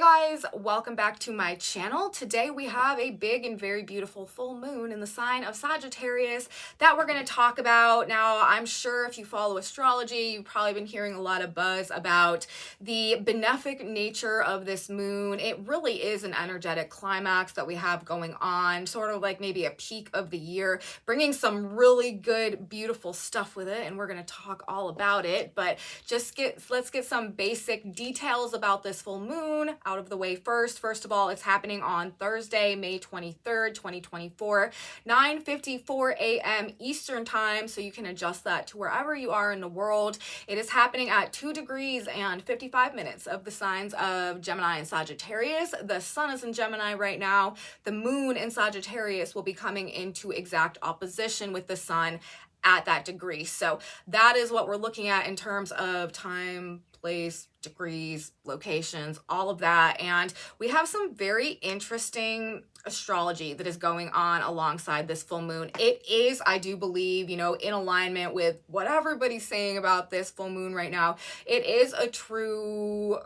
guys, welcome back to my channel. Today we have a big and very beautiful full moon in the sign of Sagittarius that we're going to talk about. Now, I'm sure if you follow astrology, you've probably been hearing a lot of buzz about the benefic nature of this moon. It really is an energetic climax that we have going on, sort of like maybe a peak of the year, bringing some really good, beautiful stuff with it, and we're going to talk all about it. But let's get some basic details about this full moon out of the way first. First of all, it's happening on Thursday, May 23rd, 2024, 9:54 a.m. Eastern time, so you can adjust that to wherever you are in the world. It is happening at 2 degrees and 55 minutes of the signs of Gemini and Sagittarius. The sun is in Gemini right now. The moon in Sagittarius will be coming into exact opposition with the sun at that degree. So that is what we're looking at in terms of time, place, degrees, locations, all of that. And we have some very interesting astrology that is going on alongside this full moon. It is, I do believe, in alignment with what everybody's saying about this full moon right now. It is a true,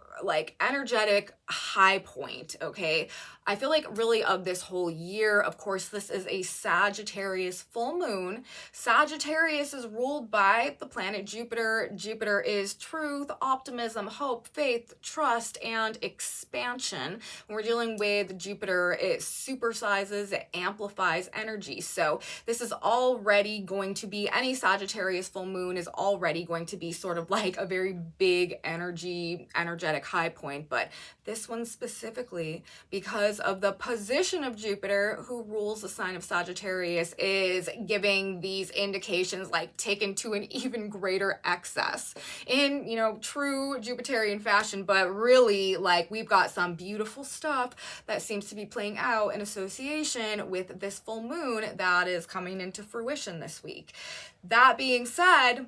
energetic high point, okay? I feel like really of this whole year, of course, this is a Sagittarius full moon. Sagittarius is ruled by the planet Jupiter. Jupiter is truth, optimism, hope, faith, trust, and expansion. When we're dealing with Jupiter, it supersizes, it amplifies energy. So this is already going to be, any Sagittarius full moon is already going to be sort of like a very big energetic high point. But this one specifically, because of the position of Jupiter, who rules the sign of Sagittarius, is giving these indications taken to an even greater excess in, true Jupiterian fashion. But really, we've got some beautiful stuff that seems to be playing out in association with this full moon that is coming into fruition this week. That being said,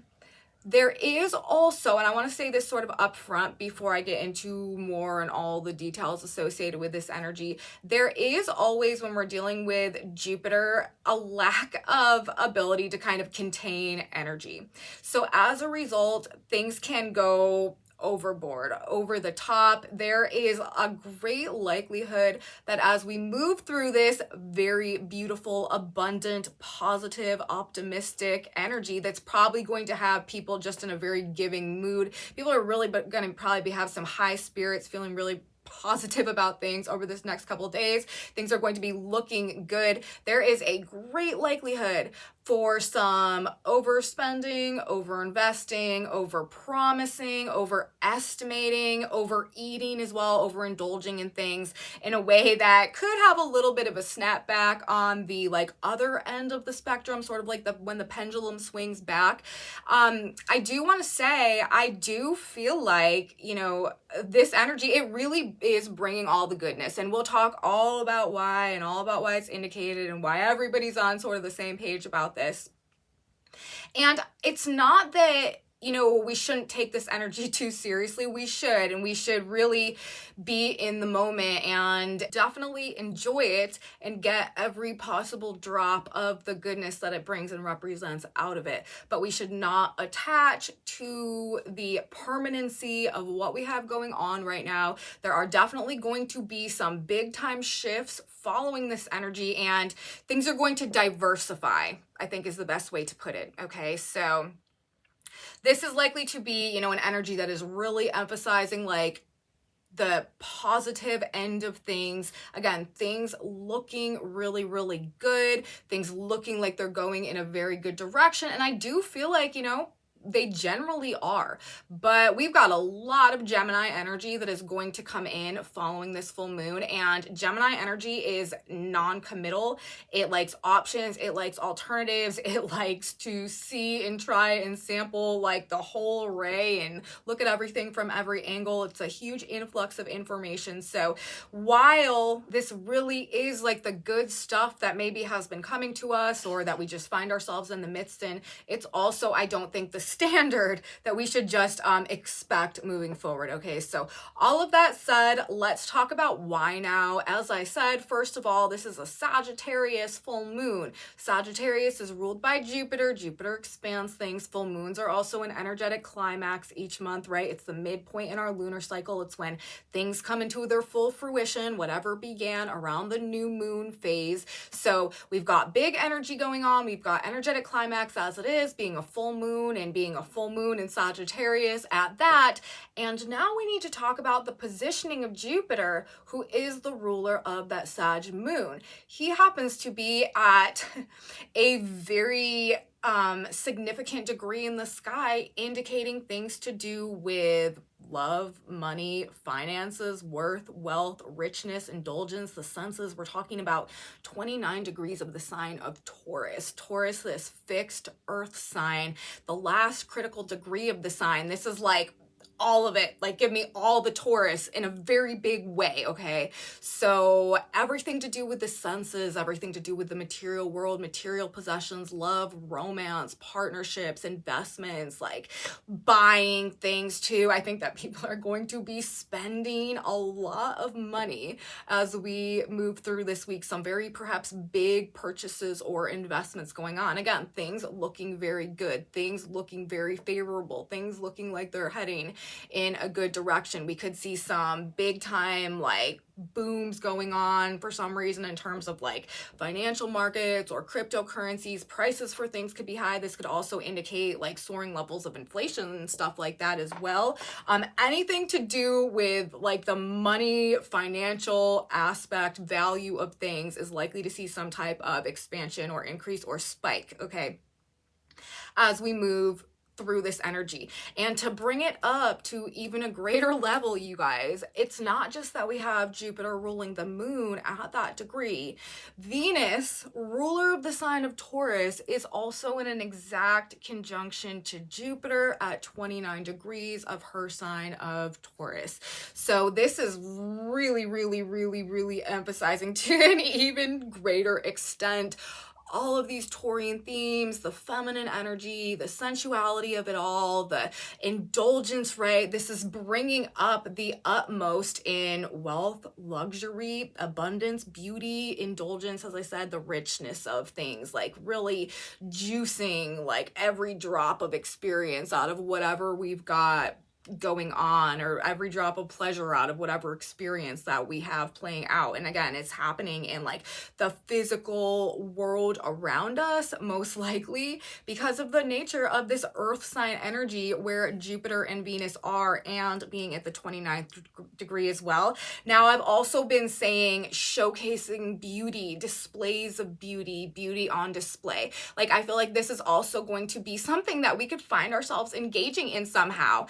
there is also, and I want to say this sort of upfront before I get into more and all the details associated with this energy, there is always, when we're dealing with Jupiter, a lack of ability to kind of contain energy. So as a result, things can go overboard, over the top. There is a great likelihood that as we move through this very beautiful, abundant, positive, optimistic energy that's probably going to have people just in a very giving mood. People are really going to probably have some high spirits, feeling really positive about things over this next couple of days. Things are going to be looking good. There is a great likelihood for some overspending, overinvesting, overpromising, overestimating, overeating as well, overindulging in things in a way that could have a little bit of a snapback on the other end of the spectrum, sort of like when the pendulum swings back. I do want to say, I do feel like, this energy, it really is bringing all the goodness, and we'll talk all about why and all about why it's indicated and why everybody's on sort of the same page about this. And it's not that we shouldn't take this energy too seriously. We should, and we should really be in the moment and definitely enjoy it and get every possible drop of the goodness that it brings and represents out of it. But we should not attach to the permanency of what we have going on right now. There are definitely going to be some big time shifts following this energy, and things are going to diversify, I think is the best way to put it. Okay, so this is likely to be, an energy that is really emphasizing the positive end of things. Again, things looking really, really good. Things looking like they're going in a very good direction. And I do feel like, they generally are, but we've got a lot of Gemini energy that is going to come in following this full moon. And Gemini energy is non-committal. It likes options. It likes alternatives. It likes to see and try and sample the whole array and look at everything from every angle. It's a huge influx of information. So while this really is the good stuff that maybe has been coming to us or that we just find ourselves in the midst in, it's also, I don't think, the standard that we should just expect moving forward. Okay, so all of that said, let's talk about why now. As I said, first of all, this is a Sagittarius full moon. Sagittarius is ruled by Jupiter. Jupiter expands things. Full moons are also an energetic climax each month, right? It's the midpoint in our lunar cycle. It's when things come into their full fruition, whatever began around the new moon phase. So we've got big energy going on. We've got energetic climax as it is, being a full moon and being a full moon in Sagittarius at that. And now we need to talk about the positioning of Jupiter, who is the ruler of that Sag moon. He happens to be at a very significant degree in the sky, indicating things to do with love, money, finances, worth, wealth, richness, indulgence, the senses. We're talking about 29 degrees of the sign of Taurus. Taurus, this fixed earth sign, the last critical degree of the sign. This is like all of it, like give me all the Taurus in a very big way, okay? So everything to do with the senses, everything to do with the material world, material possessions, love, romance, partnerships, investments, like buying things too. I think that people are going to be spending a lot of money as we move through this week. Some very perhaps big purchases or investments going on. Again, things looking very good, things looking very favorable, things looking like they're heading in a good direction. We could see some big time like booms going on for some reason in terms of like financial markets or cryptocurrencies. Prices for things could be high. This could also indicate like soaring levels of inflation and stuff like that as well. Anything to do with like the money, financial aspect, value of things is likely to see some type of expansion or increase or spike, okay, as we move through this energy. And to bring it up to even a greater level, you guys, it's not just that we have Jupiter ruling the moon at that degree. Venus, ruler of the sign of Taurus, is also in an exact conjunction to Jupiter at 29 degrees of her sign of Taurus. So this is really emphasizing to an even greater extent all of these Taurian themes, the feminine energy, the sensuality of it all, the indulgence, right? This is bringing up the utmost in wealth, luxury, abundance, beauty, indulgence, as I said, the richness of things, like really juicing like every drop of experience out of whatever we've got going on, or every drop of pleasure out of whatever experience that we have playing out. And again, it's happening in like the physical world around us, most likely because of the nature of this earth sign energy where Jupiter and Venus are, and being at the 29th degree as well. Now, I've also been saying showcasing beauty, displays of beauty, beauty on display. Like, I feel like this is also going to be something that we could find ourselves engaging in somehow.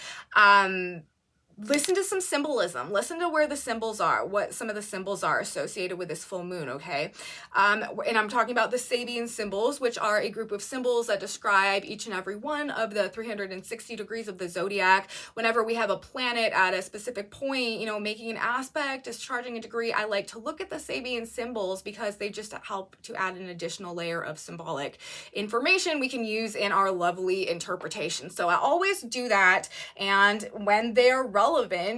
Listen to some symbolism. Listen to where the symbols are, what some of the symbols are associated with this full moon, okay? And I'm talking about the Sabian symbols, which are a group of symbols that describe each and every one of the 360 degrees of the zodiac. Whenever we have a planet at a specific point, you know, making an aspect, discharging a degree, I like to look at the Sabian symbols because they just help to add an additional layer of symbolic information we can use in our lovely interpretation. So I always do that, and when they're relevant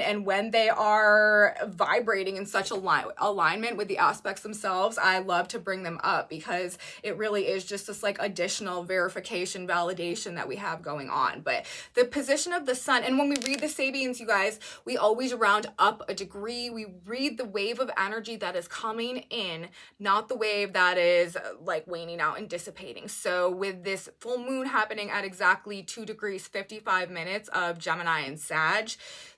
and when they are vibrating in such alignment with the aspects themselves, I love to bring them up because it really is just this like additional verification, validation that we have going on. But the position of the sun, and when we read the Sabians, you guys, we always round up a degree. We read the wave of energy that is coming in, not the wave that is like waning out and dissipating. So with this full moon happening at exactly 2 degrees 55 minutes of Gemini and Sag,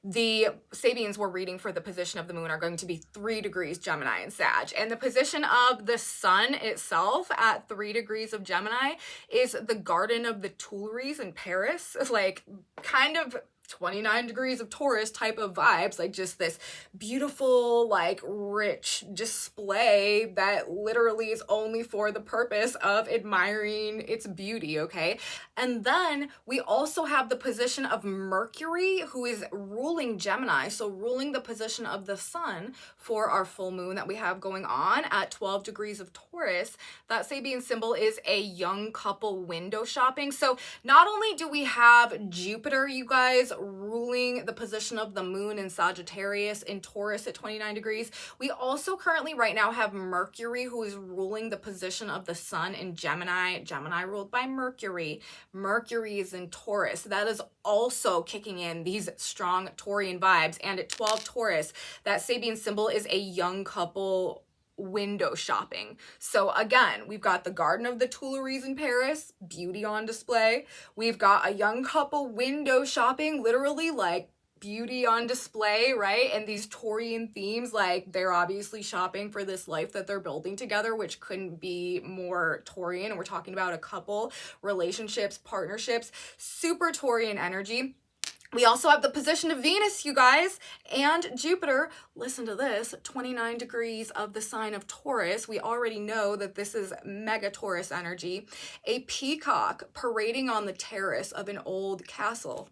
the Sabians we're reading for the position of the moon are going to be 3 degrees Gemini and Sag. And the position of the sun itself at 3 degrees of Gemini is the Garden of the Tuileries in Paris. Like, kind of 29 degrees of Taurus type of vibes, like just this beautiful, like rich display that literally is only for the purpose of admiring its beauty, okay? And then we also have the position of Mercury, who is ruling Gemini, so ruling the position of the sun for our full moon that we have going on at 12 degrees of Taurus. That Sabian symbol is a young couple window shopping. So not only do we have Jupiter, you guys, ruling the position of the moon in Sagittarius in Taurus at 29 degrees, we also currently right now have Mercury, who is ruling the position of the sun in Gemini. Gemini ruled by Mercury. Mercury is in Taurus. That is also kicking in these strong Taurian vibes. And at 12 Taurus, that Sabian symbol is a young couple window shopping. So again, we've got the Garden of the Tuileries in Paris, beauty on display. We've got a young couple window shopping, literally like beauty on display, right? And these Taurian themes, like they're obviously shopping for this life that they're building together, which couldn't be more Taurian. And we're talking about a couple, relationships, partnerships, super Taurian energy. We also have the position of Venus, you guys, and Jupiter. Listen to this, 29 degrees of the sign of Taurus. We already know that this is mega Taurus energy. A peacock parading on the terrace of an old castle.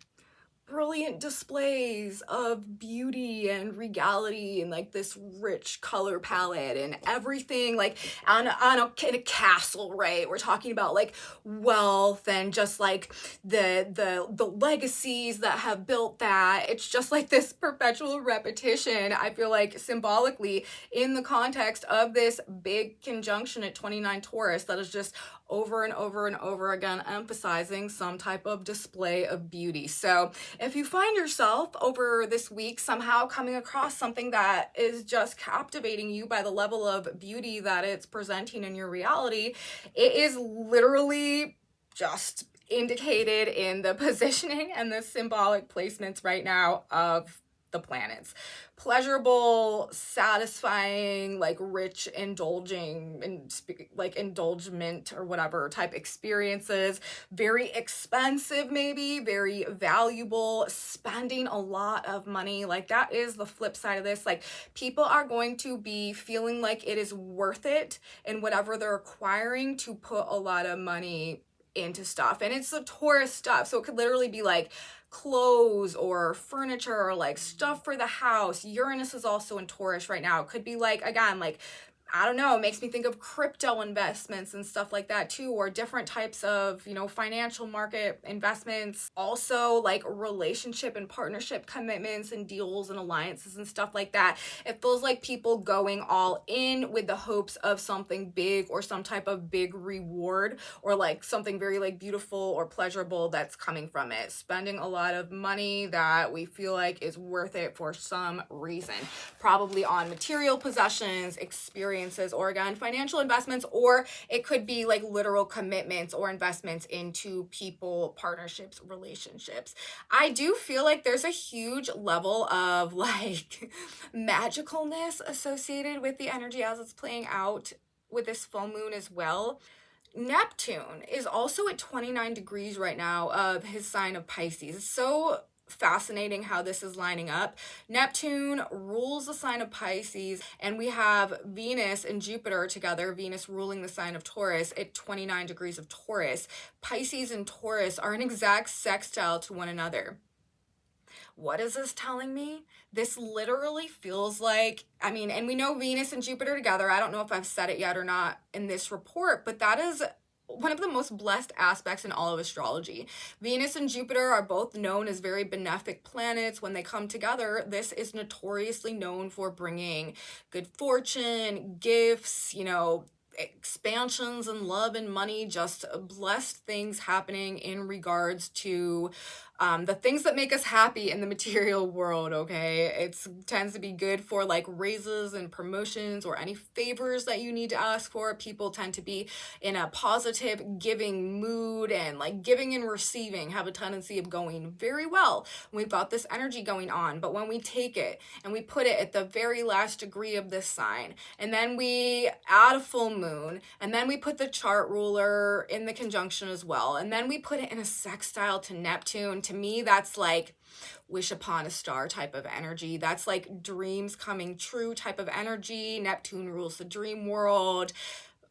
Brilliant displays of beauty and regality and like this rich color palette and everything, like in a castle, right? We're talking about like wealth and just like the legacies that have built that. It's just like this perpetual repetition, I feel like, symbolically in the context of this big conjunction at 29 Taurus that is just over and over and over again emphasizing some type of display of beauty. So if you find yourself over this week somehow coming across something that is just captivating you by the level of beauty that it's presenting in your reality, it is literally just indicated in the positioning and the symbolic placements right now of the planets. Pleasurable, satisfying, like rich, indulging, and like indulgement or whatever type experiences. Very expensive, maybe very valuable, spending a lot of money. Like that is the flip side of this. Like people are going to be feeling like it is worth it in whatever they're acquiring to put a lot of money into stuff. And it's the Taurus stuff, so it could literally be like clothes or furniture or like stuff for the house. Uranus is also in Taurus right now. It could be like, again, like, I don't know, it makes me think of crypto investments and stuff like that too, or different types of, you know, financial market investments. Also like relationship and partnership commitments and deals and alliances and stuff like that. It feels like people going all in with the hopes of something big or some type of big reward or like something very like beautiful or pleasurable that's coming from it. Spending a lot of money that we feel like is worth it for some reason. Probably on material possessions, experiences, or again, financial investments, or it could be like literal commitments or investments into people, partnerships, relationships. I do feel like there's a huge level of like magicalness associated with the energy as it's playing out with this full moon as well. Neptune is also at 29 degrees right now of his sign of Pisces. It's so fascinating how this is lining up. Neptune rules the sign of Pisces, and we have Venus and Jupiter together, Venus ruling the sign of Taurus at 29 degrees of Taurus. Pisces and Taurus are an exact sextile to one another. What is this telling me? This literally feels like, I mean, and we know Venus and Jupiter together. I don't know if I've said it yet or not in this report, but that is one of the most blessed aspects in all of astrology. Venus and Jupiter are both known as very benefic planets. When they come together, this is notoriously known for bringing good fortune, gifts, you know, expansions and love and money, just blessed things happening in regards to the things that make us happy in the material world, okay? It tends to be good for like raises and promotions or any favors that you need to ask for. People tend to be in a positive giving mood, and like giving and receiving have a tendency of going very well. We've got this energy going on, but when we take it and we put it at the very last degree of this sign, and then we add a full moon, and then we put the chart ruler in the conjunction as well, and then we put it in a sextile to Neptune, to me, that's like wish upon a star type of energy. That's like dreams coming true type of energy. Neptune rules the dream world.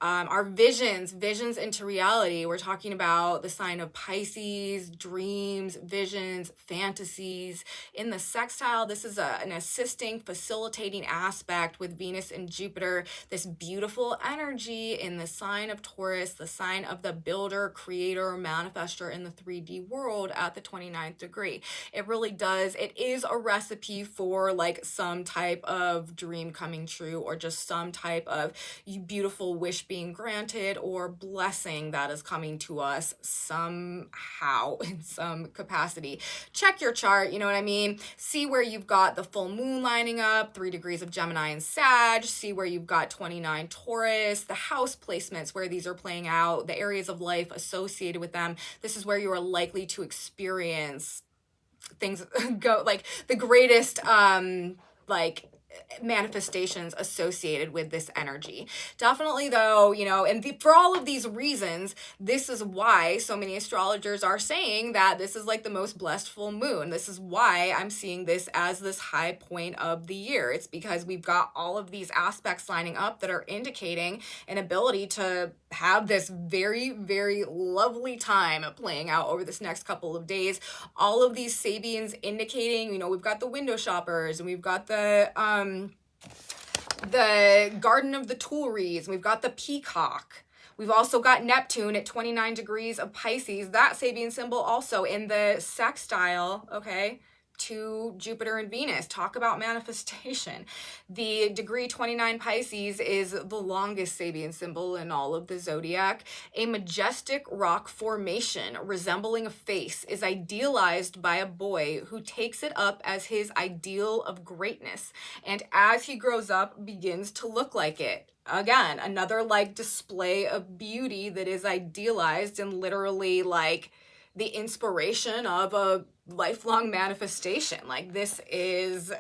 Our visions into reality. We're talking about the sign of Pisces, dreams, visions, fantasies. In the sextile, this is an assisting, facilitating aspect with Venus and Jupiter, this beautiful energy in the sign of Taurus, the sign of the builder, creator, manifester in the 3D world at the 29th degree. It really does. It is a recipe for like some type of dream coming true, or just some type of beautiful wish being granted, or blessing that is coming to us somehow in some capacity. Check your chart, you know what I mean? See where you've got the full moon lining up, 3 degrees of Gemini and Sag. See where you've got 29 Taurus, the house placements where these are playing out, the areas of life associated with them. This is where you are likely to experience things go like the greatest like manifestations associated with this energy. Definitely though, you know, and for all of these reasons, this is why so many astrologers are saying that this is like the most blessed full moon. This is why I'm seeing this as this high point of the year. It's because we've got all of these aspects lining up that are indicating an ability to have this very, very lovely time playing out over this next couple of days. All of these Sabians indicating, you know, we've got the window shoppers, and we've got the Garden of the Tuileries, and we've got the Peacock. We've also got Neptune at 29 degrees of Pisces, that Sabian symbol also in the sextile, okay, to Jupiter and Venus. Talk about manifestation. The degree 29 Pisces is the longest Sabian symbol in all of the zodiac. A majestic rock formation resembling a face is idealized by a boy who takes it up as his ideal of greatness, and as he grows up begins to look like it. Again, another like display of beauty that is idealized and literally like the inspiration of a lifelong manifestation. Like this is,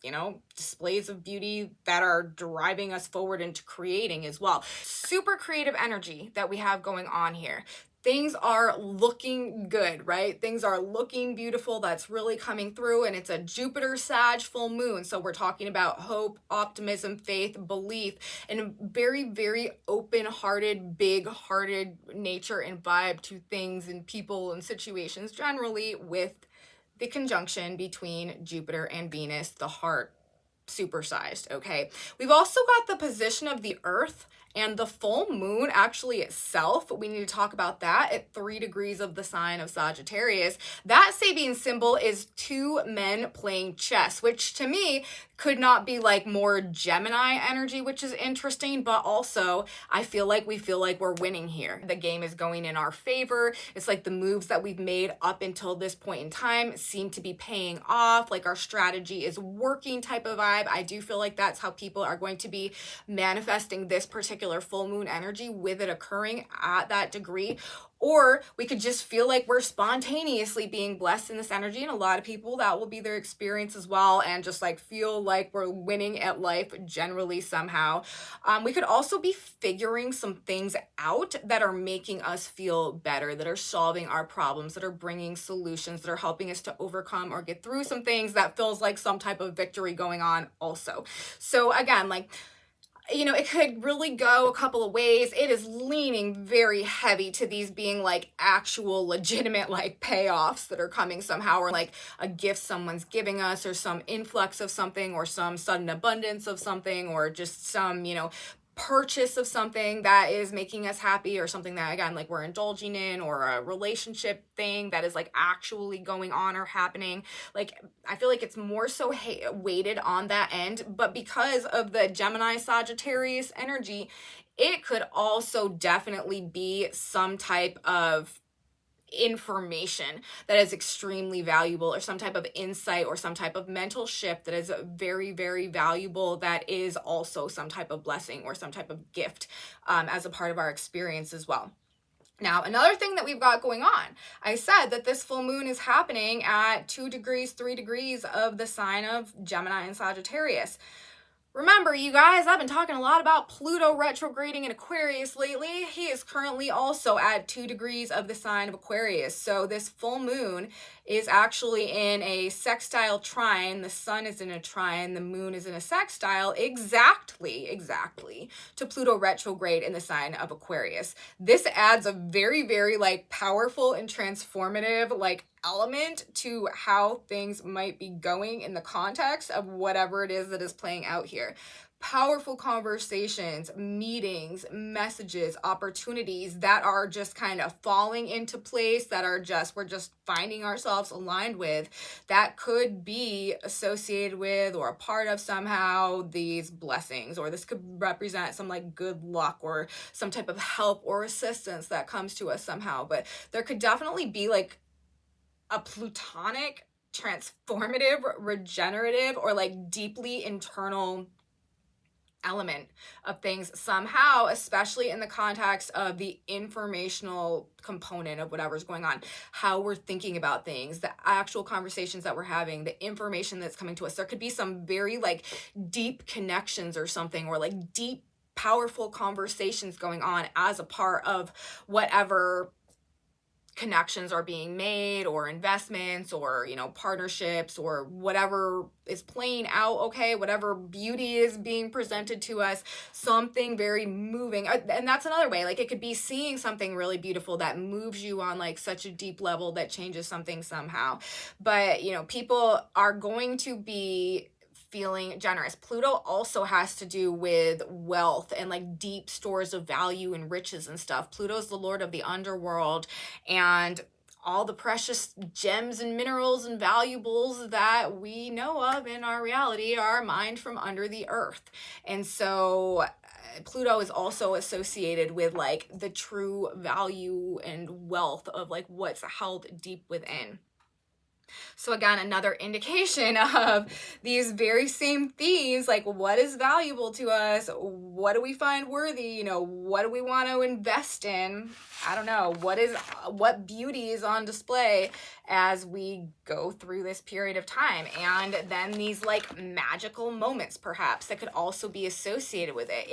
you know, displays of beauty that are driving us forward into creating as well. Super creative energy that we have going on here. Things are looking good, right? Things are looking beautiful. That's really coming through, and it's a Jupiter Sag full moon. So we're talking about hope, optimism, faith, belief, and a very, very open-hearted, big-hearted nature and vibe to things and people and situations generally, with the conjunction between Jupiter and Venus, the heart supersized, okay? We've also got the position of the Earth and the full moon actually itself. We need to talk about that at 3 degrees of the sign of Sagittarius. That Sabian symbol is 2 men playing chess, which to me could not be like more Gemini energy, which is interesting, but also I feel like we're winning here. The game is going in our favor. It's like the moves that we've made up until this point in time seem to be paying off, like our strategy is working type of vibe. I do feel like that's how people are going to be manifesting this particular full moon energy, with it occurring at that degree. Or we could just feel like we're spontaneously being blessed in this energy, and a lot of people, that will be their experience as well, and just like feel like we're winning at life generally somehow. We could also be figuring some things out that are making us feel better, that are solving our problems, that are bringing solutions, that are helping us to overcome or get through some things that feels like some type of victory going on also. So again, like, you know, it could really go a couple of ways. It is leaning very heavy to these being like actual legitimate like payoffs that are coming somehow, or like a gift someone's giving us, or some influx of something, or some sudden abundance of something, or just some, you know, purchase of something that is making us happy, or something that again like we're indulging in, or a relationship thing that is like actually going on or happening. Like I feel like it's more so weighted on that end, but because of the Gemini Sagittarius energy, it could also definitely be some type of information that is extremely valuable, or some type of insight, or some type of mental shift that is very, very valuable, that is also some type of blessing or some type of gift as a part of our experience as well. Now, another thing that we've got going on, I said that this full moon is happening at 2 degrees, 3 degrees of the sign of Gemini and Sagittarius. Remember, you guys, I've been talking a lot about Pluto retrograding in Aquarius lately. He is currently also at 2 degrees of the sign of Aquarius. So this full moon is actually in a sextile trine. The sun is in a trine, the moon is in a sextile, exactly to Pluto retrograde in the sign of Aquarius. This adds a very, very like powerful and transformative like element to how things might be going in the context of whatever it is that is playing out here. Powerful conversations, meetings, messages, opportunities that are just kind of falling into place, that are just, we're just finding ourselves aligned with, that could be associated with or a part of somehow these blessings, or this could represent some like good luck or some type of help or assistance that comes to us somehow. But there could definitely be like a plutonic, transformative, regenerative, or like deeply internal element of things somehow, especially in the context of the informational component of whatever's going on, how we're thinking about things, the actual conversations that we're having, the information that's coming to us. There could be some very like deep connections or something, or like deep, powerful conversations going on as a part of whatever connections are being made, or investments, or partnerships, or whatever is playing out, okay, whatever beauty is being presented to us, something very moving. And that's another way, like it could be seeing something really beautiful that moves you on like such a deep level that changes something somehow. But people are going to be feeling generous. Pluto also has to do with wealth and like deep stores of value and riches and stuff. Pluto's the lord of the underworld, and all the precious gems and minerals and valuables that we know of in our reality are mined from under the earth. And so Pluto is also associated with like the true value and wealth of like what's held deep within. So again, another indication of these very same themes, like what is valuable to us? What do we find worthy? What do we want to invest in? I don't know. What beauty is on display as we go through this period of time? And then these like magical moments perhaps that could also be associated with it.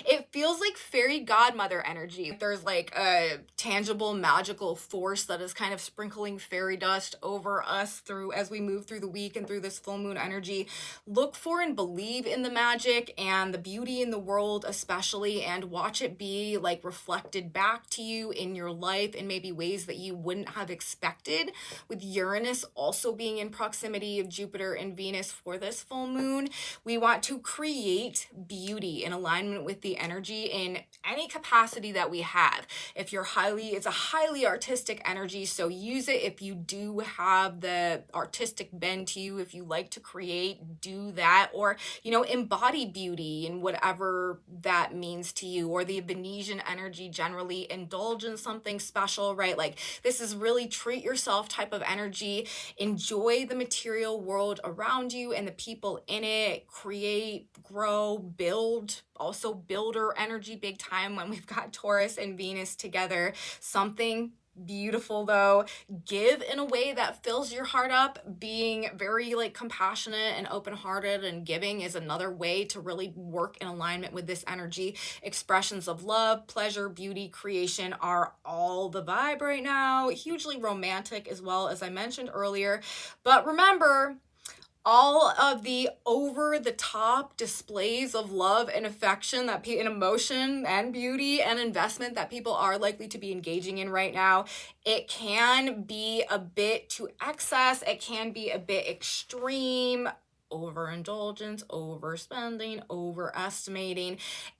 It feels like fairy godmother energy. There's like a tangible magical force that is kind of sprinkling fairy dust over us through as we move through the week and through this full moon energy. Look for and believe in the magic and the beauty in the world especially, and watch it be like reflected back to you in your life in maybe ways that you wouldn't have expected, with Uranus also being in proximity of Jupiter and Venus for this full moon. We want to create beauty in alignment with the energy in any capacity that we have. If you're it's a highly artistic energy, so use it if you do have the artistic bend to you. If you like to create, do that, or embody beauty in whatever that means to you, or the Venetian energy generally, indulge in something special, right? Like this is really treat yourself type of energy. Enjoy the material world around you and the people in it. Create, grow, build. Also builder energy big time when we've got Taurus and Venus together. Something beautiful though. Give in a way that fills your heart up. Being very like compassionate and open-hearted and giving is another way to really work in alignment with this energy. Expressions of love, pleasure, beauty, creation are all the vibe right now. Hugely romantic as well, as I mentioned earlier. But remember, all of the over-the-top displays of love and affection and emotion and beauty and investment that people are likely to be engaging in right now, it can be a bit too excess. It can be a bit extreme. Overindulgence, overspending, overestimating.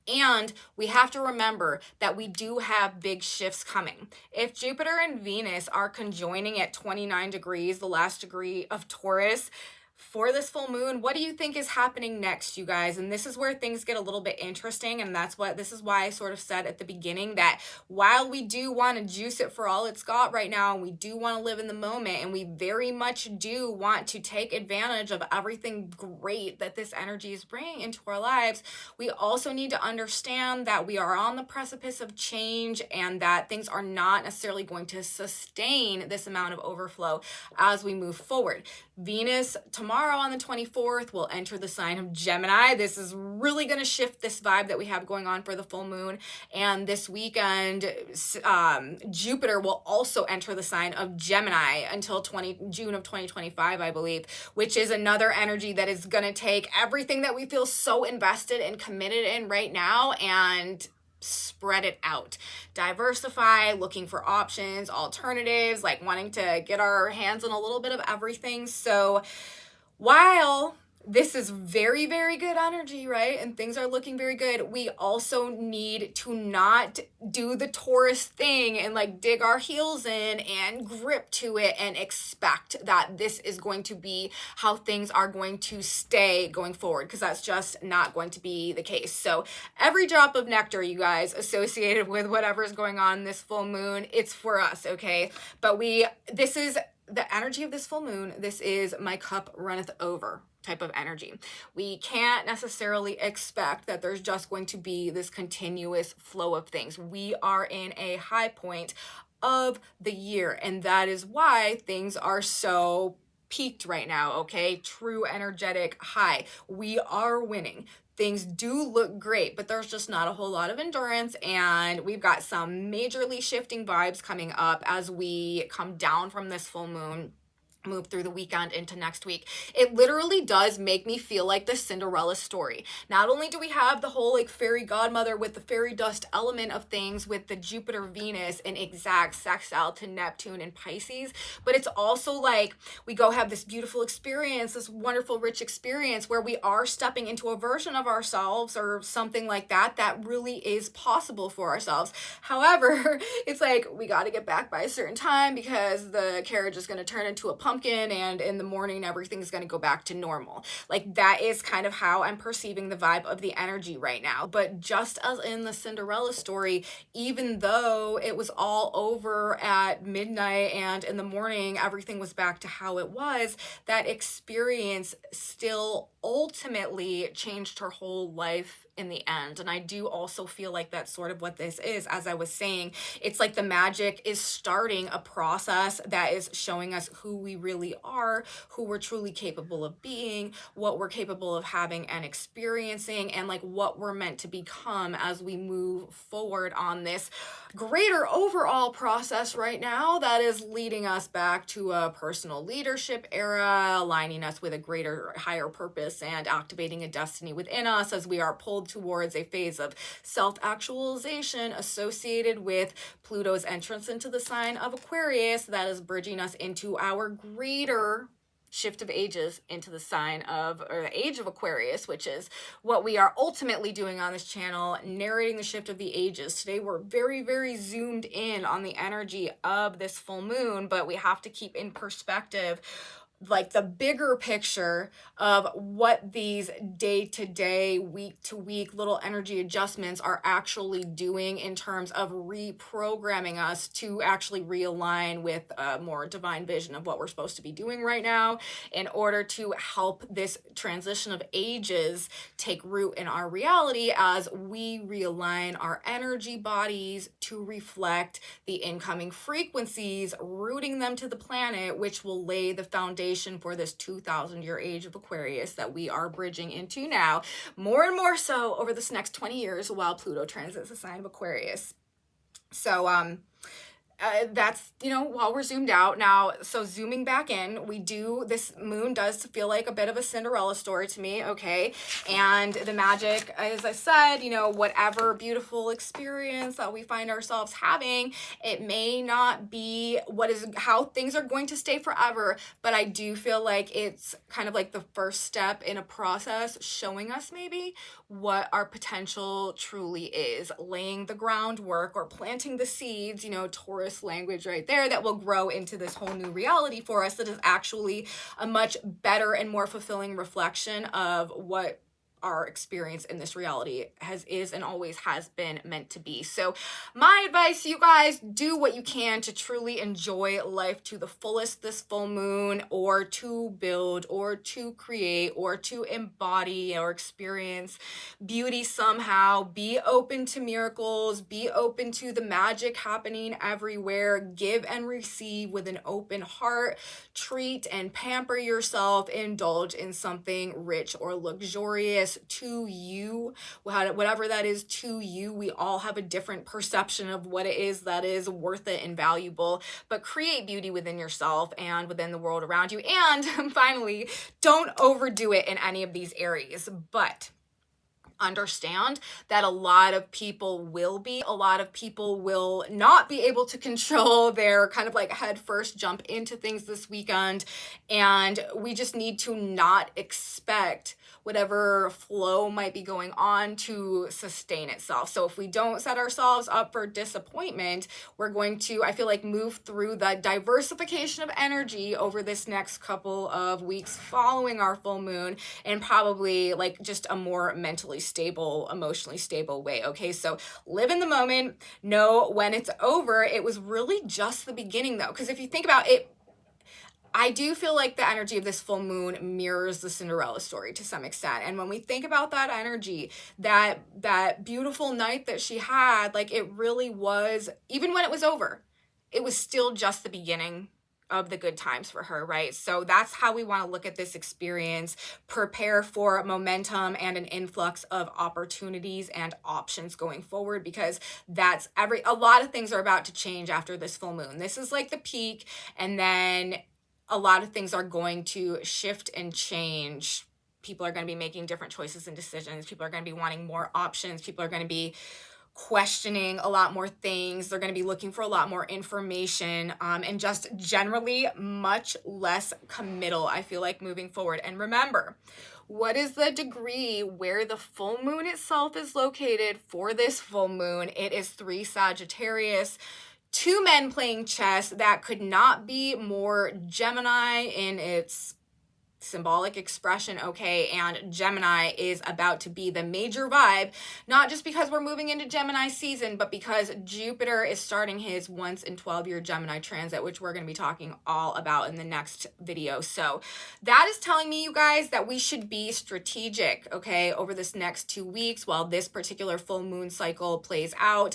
And we have to remember that we do have big shifts coming. If Jupiter and Venus are conjoining at 29 degrees, the last degree of Taurus, for this full moon, what do you think is happening next, you guys? And this is where things get a little bit interesting, and this is why I sort of said at the beginning that while we do want to juice it for all it's got right now, and we do want to live in the moment, and we very much do want to take advantage of everything great that this energy is bringing into our lives, we also need to understand that we are on the precipice of change, and that things are not necessarily going to sustain this amount of overflow as we move forward. Venus tomorrow tomorrow on the 24th, we'll enter the sign of Gemini. This is really going to shift this vibe that we have going on for the full moon. And this weekend, Jupiter will also enter the sign of Gemini until June of 2025, I believe, which is another energy that is going to take everything that we feel so invested and committed in right now and spread it out, diversify, looking for options, alternatives, like wanting to get our hands on a little bit of everything. So while this is very, very good energy, right? And things are looking very good. We also need to not do the Taurus thing and like dig our heels in and grip to it and expect that this is going to be how things are going to stay going forward, because that's just not going to be the case. So every drop of nectar, you guys, associated with whatever's going on this full moon, it's for us, okay? But this is the energy of this full moon. This is my cup runneth over type of energy. We can't necessarily expect that there's just going to be this continuous flow of things. We are in a high point of the year, and that is why things are so peaked right now, okay? True energetic high. We are winning. Things do look great, but there's just not a whole lot of endurance, and we've got some majorly shifting vibes coming up as we come down from this full moon, move through the weekend into next week. It literally does make me feel like the Cinderella story. Not only do we have the whole like fairy godmother with the fairy dust element of things with the Jupiter Venus in exact sextile to Neptune and Pisces, but it's also like we go have this beautiful experience, this wonderful rich experience where we are stepping into a version of ourselves or something like that that really is possible for ourselves. However, it's like we got to get back by a certain time because the carriage is going to turn into a pumpkin, and in the morning everything's going to go back to normal. Like that is kind of how I'm perceiving the vibe of the energy right now. But just as in the Cinderella story, even though it was all over at midnight and in the morning everything was back to how it was, that experience still ultimately changed her whole life in the end. And I do also feel like that's sort of what this is. As I was saying, it's like the magic is starting a process that is showing us who we really are, who we're truly capable of being, what we're capable of having and experiencing, and like what we're meant to become as we move forward on this greater overall process right now that is leading us back to a personal leadership era, aligning us with a greater, higher purpose and activating a destiny within us as we are pulled towards a phase of self-actualization associated with Pluto's entrance into the sign of Aquarius that is bridging us into our greater shift of ages into the sign of, or the age of Aquarius, which is what we are ultimately doing on this channel, narrating the shift of the ages. Today we're very, very zoomed in on the energy of this full moon, but we have to keep in perspective like the bigger picture of what these day-to-day, week-to-week little energy adjustments are actually doing in terms of reprogramming us to actually realign with a more divine vision of what we're supposed to be doing right now in order to help this transition of ages take root in our reality as we realign our energy bodies to reflect the incoming frequencies, rooting them to the planet, which will lay the foundation for this 2,000-year age of Aquarius that we are bridging into now, more and more so over this next 20 years while Pluto transits the sign of Aquarius. So that's, you know, while we're zoomed out now. So zooming back in, this moon does feel like a bit of a Cinderella story to me, okay? And the magic, as I said, you know, whatever beautiful experience that we find ourselves having, it may not be how things are going to stay forever, but I do feel like it's kind of like the first step in a process showing us maybe what our potential truly is, laying the groundwork or planting the seeds, you know, Taurus language right there, that will grow into this whole new reality for us that is actually a much better and more fulfilling reflection of what our experience in this reality is and always has been meant to be. So my advice, you guys, do what you can to truly enjoy life to the fullest this full moon, or to build or to create or to embody or experience beauty somehow. Be open to miracles, be open to the magic happening everywhere. Give and receive with an open heart. Treat and pamper yourself. Indulge in something rich or luxurious to you, whatever that is to you. We all have a different perception of what it is that is worth it and valuable, but create beauty within yourself and within the world around you. And finally, don't overdo it in any of these areas, but understand that a lot of people will not be able to control their kind of like head first jump into things this weekend, and we just need to not expect whatever flow might be going on to sustain itself. So if we don't set ourselves up for disappointment, we're going to, I feel like, move through the diversification of energy over this next couple of weeks following our full moon, and probably like just a more mentally stable, emotionally stable way. Okay, so live in the moment, know when it's over. It was really just the beginning though, because if you think about it, I do feel like the energy of this full moon mirrors the Cinderella story to some extent. And when we think about that energy, that beautiful night that she had, like, it really was, even when it was over, it was still just the beginning of the good times for her, right? So that's how we want to look at this experience. Prepare for momentum and an influx of opportunities and options going forward, because a lot of things are about to change after this full moon. This is like the peak, and then a lot of things are going to shift and change. People are going to be making different choices and decisions. People are going to be wanting more options. People are going to be questioning a lot more things. They're going to be looking for a lot more information, and just generally much less committal, I feel like, moving forward. And remember, what is the degree where the full moon itself is located for this full moon? It is 3 Sagittarius. 2 men playing chess. That could not be more Gemini in its symbolic expression, okay? And Gemini is about to be the major vibe, not just because we're moving into Gemini season, but because Jupiter is starting his once in 12-year Gemini transit, which we're going to be talking all about in the next video. So that is telling me, you guys, that we should be strategic, okay, over this next 2 weeks while this particular full moon cycle plays out.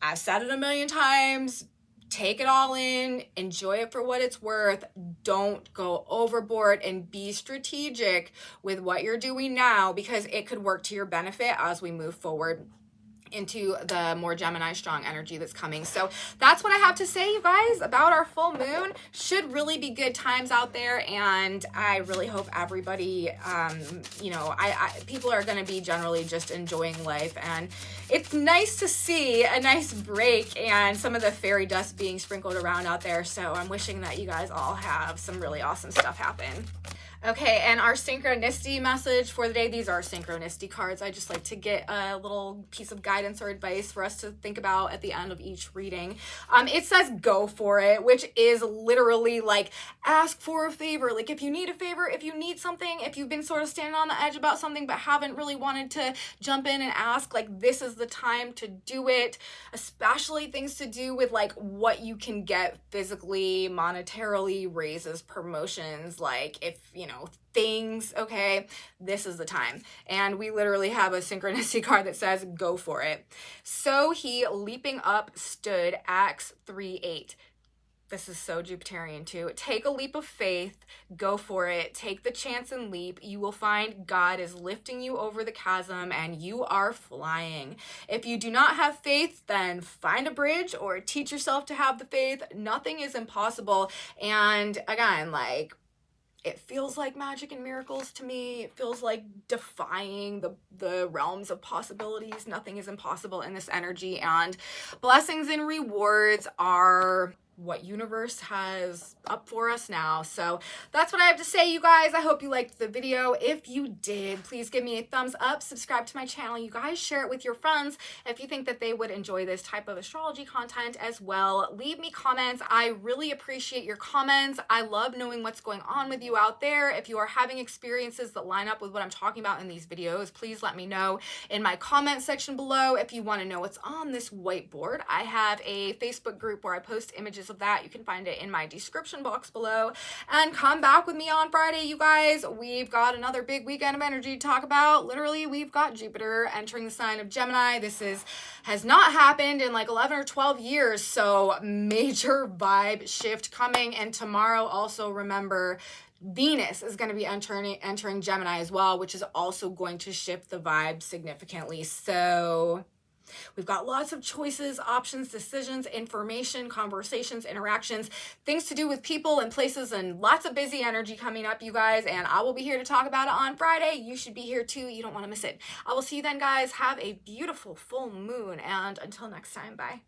I've said it a million times. Take it all in, enjoy it for what it's worth. Don't go overboard, and be strategic with what you're doing now, because it could work to your benefit as we move forward into the more Gemini strong energy that's coming. So that's what I have to say, you guys, about our full moon. Should really be good times out there, and I really hope everybody, people are going to be generally just enjoying life, and it's nice to see a nice break and some of the fairy dust being sprinkled around out there. So I'm wishing that you guys all have some really awesome stuff happen. Okay, and our synchronicity message for the day, these are synchronicity cards. I just like to get a little piece of guidance or advice for us to think about at the end of each reading. It says go for it, which is literally like ask for a favor. Like if you need a favor, if you need something, if you've been sort of standing on the edge about something but haven't really wanted to jump in and ask, like this is the time to do it, especially things to do with like what you can get physically, monetarily, raises, promotions, like if, things, okay, this is the time. And we literally have a synchronicity card that says go for it. So he leaping up stood, Acts 3:8. This is so Jupiterian too. Take a leap of faith, go for it, take the chance and leap. You will find God is lifting you over the chasm and you are flying. If you do not have faith, then find a bridge or teach yourself to have the faith. Nothing is impossible. And again, like, it feels like magic and miracles to me. It feels like defying the realms of possibilities. Nothing is impossible in this energy, and blessings and rewards are what universe has up for us now. So that's what I have to say, you guys. I hope you liked the video. If you did, please give me a thumbs up, subscribe to my channel. You guys share it with your friends if you think that they would enjoy this type of astrology content as well. Leave me comments. I really appreciate your comments. I love knowing what's going on with you out there. If you are having experiences that line up with what I'm talking about in these videos, please let me know in my comment section below. If you want to know what's on this whiteboard, I have a Facebook group where I post images of that. You can find it in my description box below. And come back with me on Friday, you guys. We've got another big weekend of energy to talk about. Literally, we've got Jupiter entering the sign of Gemini. This has not happened in like 11 or 12 years, so major vibe shift coming. And tomorrow, also remember, Venus is going to be entering Gemini as well, which is also going to shift the vibe significantly. So we've got lots of choices, options, decisions, information, conversations, interactions, things to do with people and places, and lots of busy energy coming up, you guys. And I will be here to talk about it on Friday. You should be here too. You don't want to miss it. I will see you then, guys. Have a beautiful full moon. And until next time, bye.